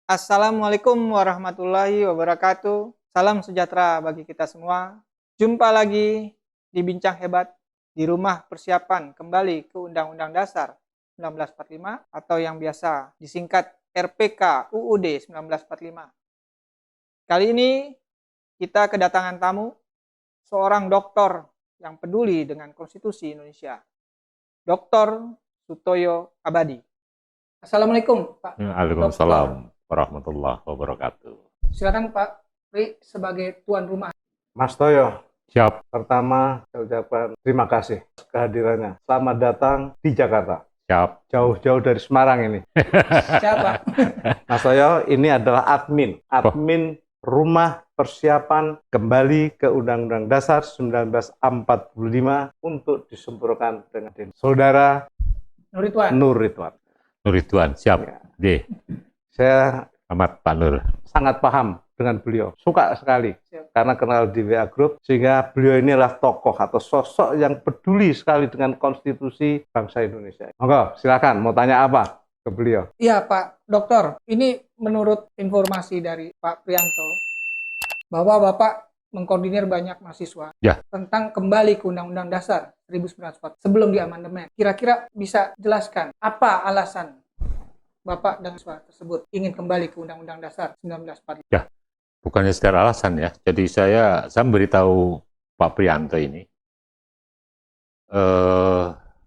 Assalamualaikum warahmatullahi wabarakatuh. Salam sejahtera bagi kita semua. Jumpa lagi di Bincang Hebat di rumah persiapan kembali ke Undang-Undang Dasar 1945 atau yang biasa disingkat RPK UUD 1945. Kali ini kita kedatangan tamu, seorang doktor yang peduli dengan konstitusi Indonesia, Dr. Sutoyo Abadi. Assalamualaikum, Pak. Waalaikumsalam warahmatullahi wabarakatuh. Silakan Pak Pri sebagai tuan rumah. Mas Toyo, Siap. pertama saya ucapkan terima kasih kehadirannya. Selamat datang di Jakarta. Siap. Jauh-jauh dari Semarang ini. Siapa? Mas Toyo, ini adalah admin rumah persiapan kembali ke Undang-Undang Dasar 1945 untuk disempurnakan dengan saudara Nur Ridwan. Nur Ridwan, siap. Ya. D. Saya Amat Pak Nur. sangat paham dengan beliau, suka sekali karena kenal di WA Group, sehingga beliau ini adalah tokoh atau sosok yang peduli sekali dengan konstitusi bangsa Indonesia. Monggo, silakan mau tanya apa ke beliau? Iya Pak Dokter, ini menurut informasi dari Pak Prianto bahwa Bapak mengkoordinir banyak mahasiswa tentang kembali ke Undang-Undang Dasar 1945 sebelum diamandemen. Kira-kira bisa jelaskan apa alasan Bapak dan mahasiswa tersebut ingin kembali ke Undang-Undang Dasar 1945? Bukannya secara alasan ya. Jadi saya memberitahu Pak Prianto ini.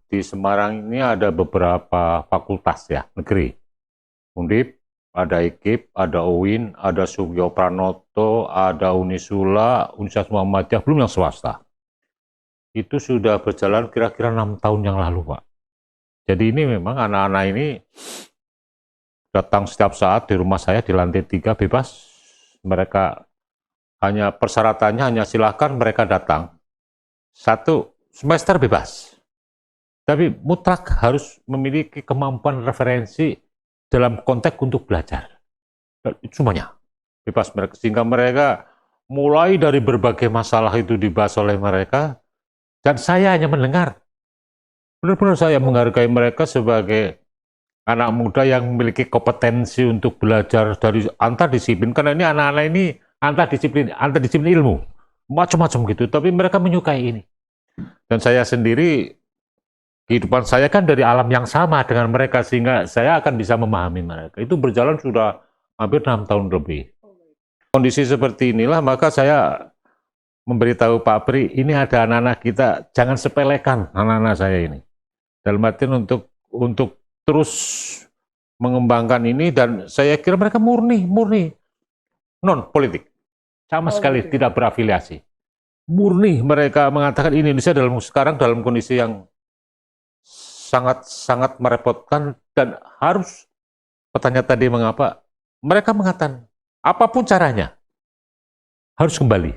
Di Semarang ini ada beberapa fakultas ya, negeri. Undip, ada IKIP, ada UIN, ada Sugio Pranoto, ada Unisula, Universitas Muhammadiyah, belum yang swasta. Itu sudah berjalan kira-kira 6 tahun yang lalu, Pak. Jadi ini memang anak-anak ini datang setiap saat di rumah saya di lantai 3 bebas. Mereka hanya persyaratannya hanya silakan mereka datang. 1 semester bebas. Tapi mutlak harus memiliki kemampuan referensi dalam konteks untuk belajar. Semuanya bebas mereka, sehingga mereka mulai dari berbagai masalah itu dibahas oleh mereka, dan saya hanya mendengar. Benar-benar saya menghargai mereka sebagai anak muda yang memiliki kompetensi untuk belajar dari antar disiplin, karena ini anak-anak ini antar disiplin ilmu, macam-macam gitu, tapi mereka menyukai ini. Dan saya sendiri, kehidupan saya kan dari alam yang sama dengan mereka, sehingga saya akan bisa memahami mereka. Itu berjalan sudah hampir 6 tahun lebih. Kondisi seperti inilah, maka saya memberitahu Pak Pri, ini ada anak-anak kita, jangan sepelekan anak-anak saya ini. Dalam artian untuk terus mengembangkan ini, dan saya kira mereka murni non politik, sama sekali tidak berafiliasi. Murni mereka mengatakan Indonesia sekarang dalam kondisi yang sangat merepotkan, dan harus bertanya tadi mengapa mereka mengatakan apapun caranya harus kembali,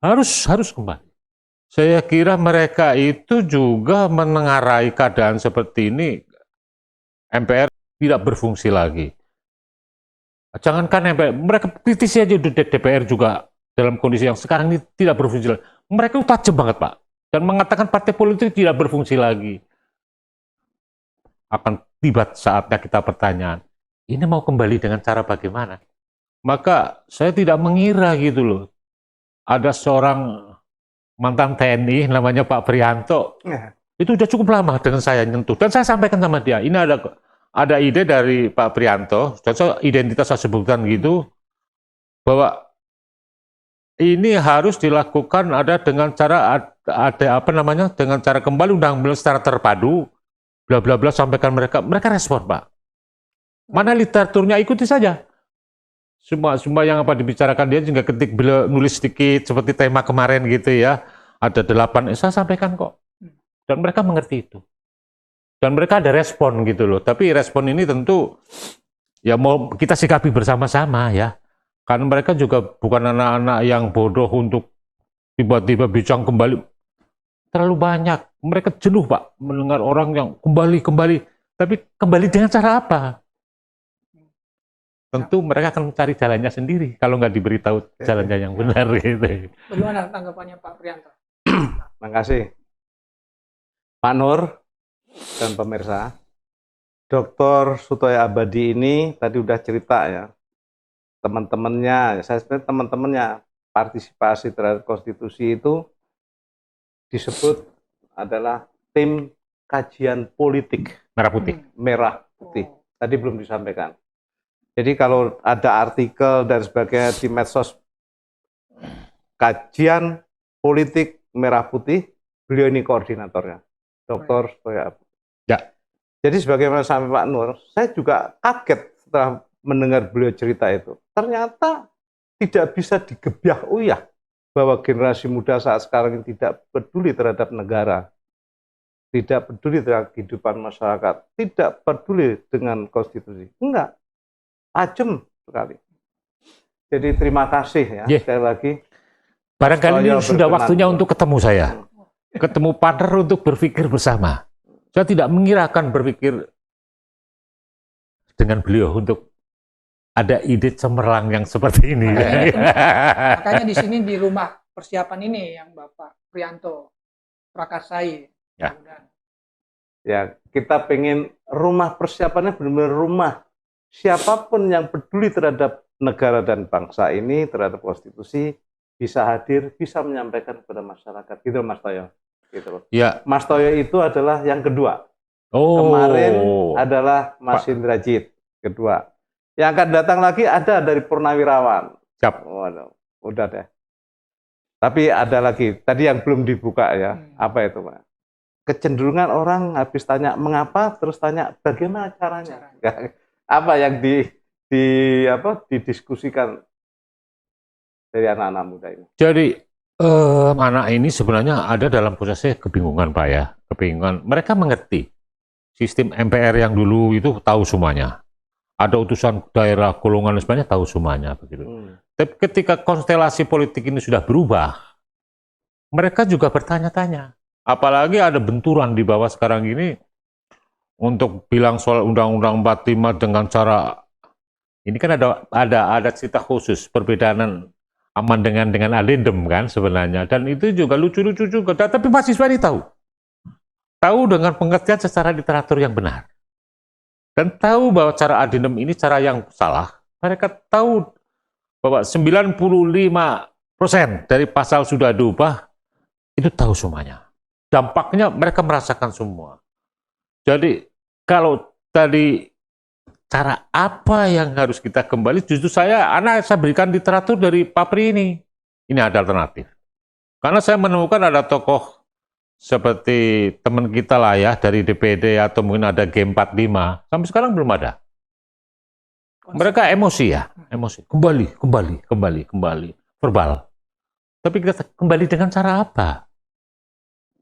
harus kembali. Saya kira mereka itu juga menengarai keadaan seperti ini. MPR tidak berfungsi lagi. Jangankan MPR, mereka kritisi aja di DPR juga dalam kondisi yang sekarang ini tidak berfungsi lagi. Mereka itu tajam banget, Pak. Dan mengatakan partai politik tidak berfungsi lagi. Akan tiba saatnya kita pertanyaan, ini mau kembali dengan cara bagaimana? Maka saya tidak mengira gitu loh. Ada seorang mantan TNI namanya Pak Prianto. Itu udah cukup lama dengan saya nyentuh, dan saya sampaikan sama dia, ini ada ide dari Pak Prianto, contoh identitas saya sebutkan gitu, bahwa ini harus dilakukan dengan cara dengan cara kembali undang-undang secara terpadu, bla bla bla, sampaikan mereka respon, Pak. Mana literaturnya, ikuti saja. Semua yang apa dibicarakan dia juga ketik, beliau nulis sedikit seperti tema kemarin gitu ya. Ada 8, saya sampaikan kok. Dan mereka mengerti itu. Dan mereka ada respon gitu loh. Tapi respon ini tentu ya mau kita sikapi bersama-sama ya. Karena mereka juga bukan anak-anak yang bodoh untuk tiba-tiba bincang kembali. Terlalu banyak. Mereka jenuh, Pak, mendengar orang yang kembali. Tapi kembali dengan cara apa? Tentu mereka akan mencari jalannya sendiri kalau nggak diberitahu jalannya yang benar gitu. Bagaimana tanggapannya Pak Prianto? Terima kasih Pak Nur dan pemirsa. Dr. Sutoyo Abadi ini tadi udah cerita ya, teman-temannya, saya sebenarnya teman-temannya partisipasi terhadap konstitusi itu disebut adalah tim kajian politik Merah putih. merah putih. Tadi belum disampaikan. Jadi kalau ada artikel dan sebagainya di medsos kajian politik merah putih, beliau ini koordinatornya, Dr. Sutoyo Abadi. Ya. Jadi sebagaimana sampai Pak Nur, saya juga kaget setelah mendengar beliau cerita itu. Ternyata tidak bisa digebyah uyah bahwa generasi muda saat sekarang ini tidak peduli terhadap negara, tidak peduli terhadap kehidupan masyarakat, tidak peduli dengan konstitusi. Enggak, tajam sekali. Jadi terima kasih ya, sekali lagi. Barangkali ini sudah berkenan. waktunya untuk ketemu saya. Ketemu partner untuk berpikir bersama. Saya tidak mengira akan berpikir dengan beliau untuk ada ide cemerlang yang seperti ini. Makanya di sini di rumah persiapan ini yang Bapak Prianto prakarsai. Ya. Ya, kita pengen rumah persiapannya benar-benar rumah. Siapapun yang peduli terhadap negara dan bangsa ini, terhadap konstitusi, bisa hadir, bisa menyampaikan kepada masyarakat. Gitu Mas Toyo. Gitu loh. Ya. Mas Toyo itu adalah yang kedua. Oh. Kemarin adalah Mas Indrajit, kedua. Yang akan datang lagi ada dari Purnawirawan. Siap. Waduh, udah deh. Tapi ada lagi, tadi yang belum dibuka ya. Apa itu, Pak? Kecenderungan orang habis tanya mengapa, terus tanya bagaimana caranya. Apa yang didiskusikan dari anak-anak muda ini? Jadi anak ini sebenarnya ada dalam prosesnya kebingungan Pak ya. Kebingungan. Mereka mengerti sistem MPR yang dulu itu tahu semuanya. Ada utusan daerah, golongan dan sebagainya tahu semuanya begitu. Tapi ketika konstelasi politik ini sudah berubah, mereka juga bertanya-tanya. Apalagi ada benturan di bawah sekarang ini untuk bilang soal Undang-Undang 45 dengan cara ini kan ada cerita khusus perbedaan amandemen dengan adendum kan sebenarnya, dan itu juga lucu-lucu juga. Tapi mahasiswa ini tahu dengan pengertian secara literatur yang benar, dan tahu bahwa cara adendum ini cara yang salah. Mereka tahu bahwa 95% dari pasal sudah diubah, itu tahu semuanya. Dampaknya mereka merasakan semua. Jadi kalau tadi cara apa yang harus kita kembali, justru saya berikan literatur dari Papri ini. Ini ada alternatif. Karena saya menemukan ada tokoh seperti teman kita lah ya, dari DPD atau mungkin ada G45, sampai sekarang belum ada. Mereka emosi ya, emosi. Kembali, verbal. Tapi kita kembali dengan cara apa?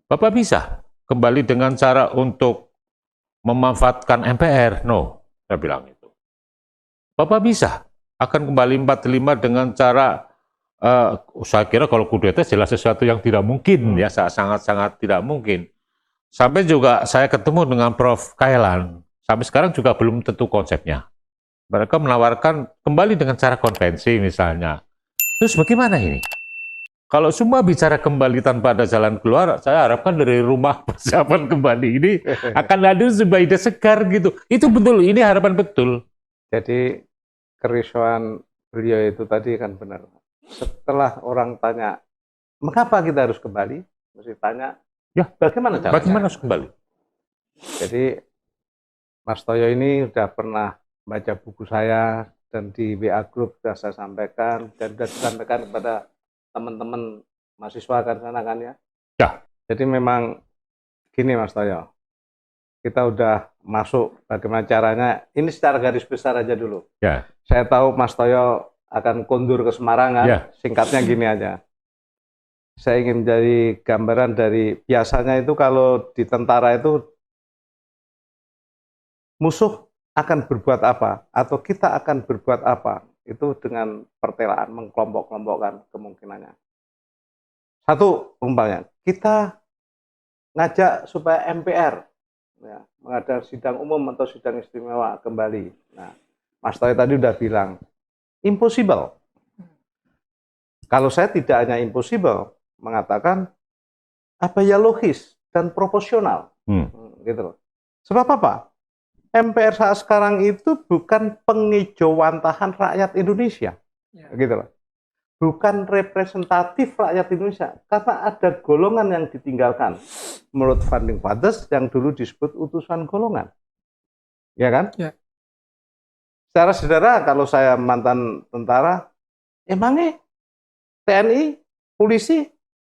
Bapak bisa kembali dengan cara untuk memanfaatkan MPR? No, saya bilang itu. Bapak bisa akan kembali 45 dengan cara, saya kira kalau kudeta jelas sesuatu yang tidak mungkin ya, sangat-sangat tidak mungkin. Sampai juga saya ketemu dengan Prof. Kailan, sampai sekarang juga belum tentu konsepnya. Mereka menawarkan kembali dengan cara konvensi misalnya. Terus bagaimana ini? Kalau semua bicara kembali tanpa ada jalan keluar, saya harapkan dari rumah persiapan kembali ini akan ada sebuah ide segar gitu. Itu betul, ini harapan betul. Jadi kerisauan beliau itu tadi kan benar. Setelah orang tanya, mengapa kita harus kembali? Mesti tanya, ya bagaimana caranya? Bagaimana harus kembali? Jadi Mas Toyo ini sudah pernah baca buku saya, dan di WA Group sudah saya sampaikan, dan sudah disampaikan kepada teman-teman mahasiswa kan sana kan ya. Ya. Jadi memang gini Mas Toyo, kita udah masuk bagaimana caranya. Ini secara garis besar aja dulu. Ya. Saya tahu Mas Toyo akan kondur ke Semarang kan. Ya. Singkatnya gini aja. Saya ingin menjadi gambaran dari biasanya itu kalau di tentara itu musuh akan berbuat apa atau kita akan berbuat apa. Itu dengan pertelaan, mengkelompok-kelompokkan kemungkinannya. Satu, umpamanya, kita ngajak supaya MPR ya, mengadakan sidang umum atau sidang istimewa kembali. Nah, Mas Toyo tadi udah bilang, impossible. Kalau saya tidak hanya impossible, mengatakan apa ya logis dan proporsional. Gitu loh. Sebab apa? MPR saat sekarang itu bukan pengejauhantahan rakyat Indonesia, gitu loh. Bukan representatif rakyat Indonesia, karena ada golongan yang ditinggalkan. Menurut Founding Fathers yang dulu disebut utusan golongan, ya kan? Ya. Secara sederhana, kalau saya mantan tentara, emangnya TNI, polisi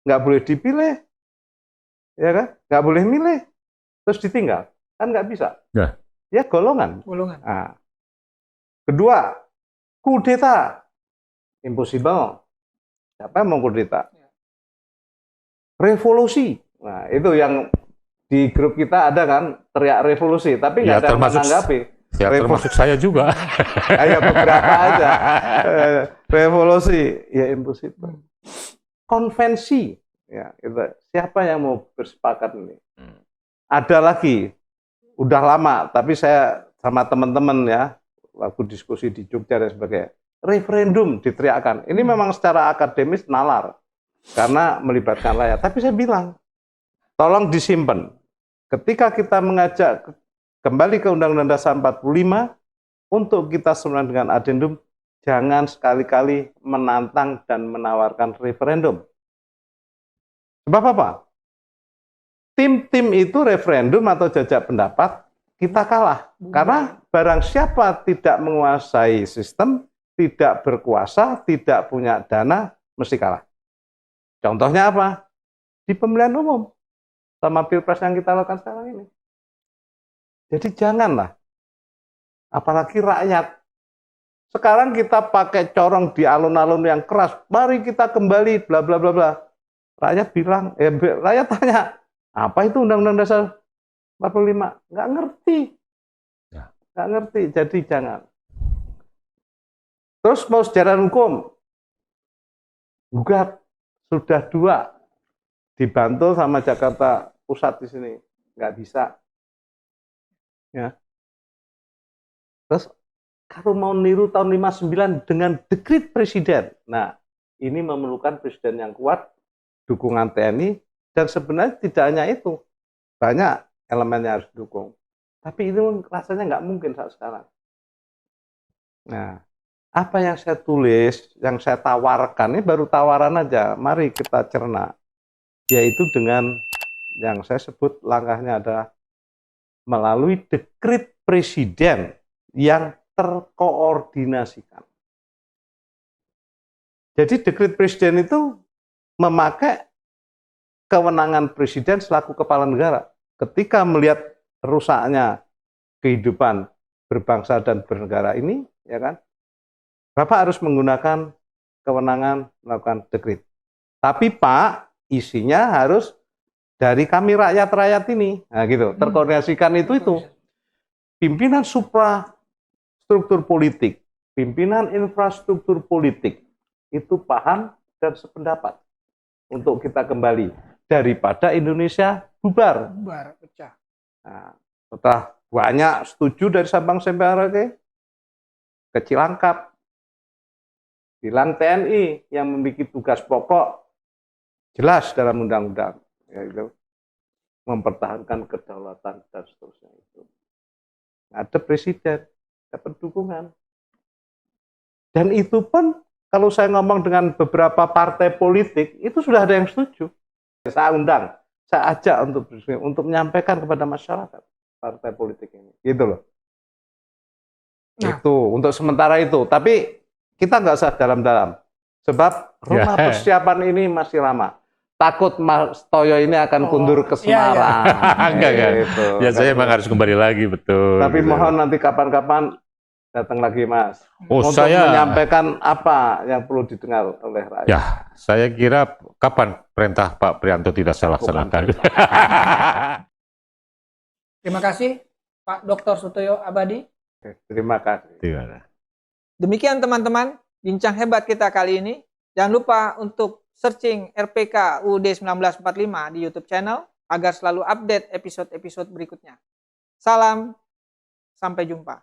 nggak boleh dipilih, ya kan? Nggak boleh milih, terus ditinggal, kan nggak bisa. Ya. Ya golongan. Golongan. Nah. Kedua, kudeta, impossible. Siapa yang mau kudeta? Revolusi. Nah, itu yang di grup kita ada kan, teriak revolusi, tapi nggak Ya, ada yang termasuk menanggapi. Ya, termasuk saya juga. Ya beberapa aja. Revolusi, ya impossible. Konvensi, ya itu. Siapa yang mau bersepakat ini? Ada lagi, udah lama, tapi saya sama teman-teman ya, waktu diskusi di Jogja dan sebagainya, referendum diteriakkan. Ini memang secara akademis nalar, karena melibatkan rakyat. Tapi saya bilang, tolong disimpan. Ketika kita mengajak kembali ke Undang-Undang Dasar 45, untuk kita sebenarnya dengan adendum, jangan sekali-kali menantang dan menawarkan referendum. Sebab apa? Tim-tim itu referendum atau jajak pendapat, kita kalah. Karena barang siapa tidak menguasai sistem, tidak berkuasa, tidak punya dana, mesti kalah. Contohnya apa? Di pemilihan umum, sama pilpres yang kita lakukan sekarang ini. Jadi janganlah, apalagi rakyat. Sekarang kita pakai corong di alun-alun yang keras, mari kita kembali, bla bla bla bla. Rakyat bilang, rakyat tanya, apa itu Undang-Undang Dasar 45? Nggak ngerti. Nggak ngerti, jadi jangan. Terus mau sejarah hukum, gugat, sudah 2, di Bantul sama Jakarta Pusat di sini, nggak bisa. Ya. Terus kalau mau niru tahun 59 dengan dekret presiden, nah ini memerlukan presiden yang kuat, dukungan TNI, dan sebenarnya tidak hanya itu, banyak elemen yang harus didukung. Tapi itu rasanya nggak mungkin saat sekarang. Nah, apa yang saya tulis, yang saya tawarkan, ini baru tawaran aja, mari kita cerna. Yaitu dengan yang saya sebut langkahnya adalah melalui dekret presiden yang terkoordinasikan. Jadi dekret presiden itu memakai kewenangan presiden selaku kepala negara. Ketika melihat rusaknya kehidupan berbangsa dan bernegara ini, ya kan, Bapak harus menggunakan kewenangan melakukan dekret. Tapi Pak, isinya harus dari kami rakyat-rakyat ini. Nah gitu, terkoordinasikan itu. Pimpinan suprastruktur politik, pimpinan infrastruktur politik, itu paham dan sependapat untuk kita kembali. Daripada Indonesia bubar. Bubar, pecah. Nah, setelah banyak setuju dari Sabang sampai Merauke, ke Cilangkap, bilang TNI yang memiliki tugas pokok jelas dalam undang-undang, yaitu mempertahankan kedaulatan dan seterusnya itu. Ada presiden, dapat dukungan. Dan itu pun kalau saya ngomong dengan beberapa partai politik, itu sudah ada yang setuju. Saya undang, saya ajak untuk menyampaikan kepada masyarakat partai politik ini, gitu loh. Nah. Itu untuk sementara itu. Tapi kita nggak usah dalam-dalam, sebab rumah persiapan ini masih lama. Takut Mas Toyo ini akan kundur ke Semarang. Enggak. Gitu. Ya saya memang harus kembali lagi, betul. Tapi gitu. mohon nanti kapan-kapan datang lagi Mas. Untuk menyampaikan apa yang perlu didengar oleh rakyat. Ya, saya kira kapan perintah Pak Prianto tidak saya laksanakan. Terima kasih Pak Dr. Sutoyo Abadi. Terima kasih. Demikian teman-teman, bincang hebat kita kali ini. Jangan lupa untuk searching RPK UUD 1945 di YouTube channel agar selalu update episode-episode berikutnya. Salam, sampai jumpa.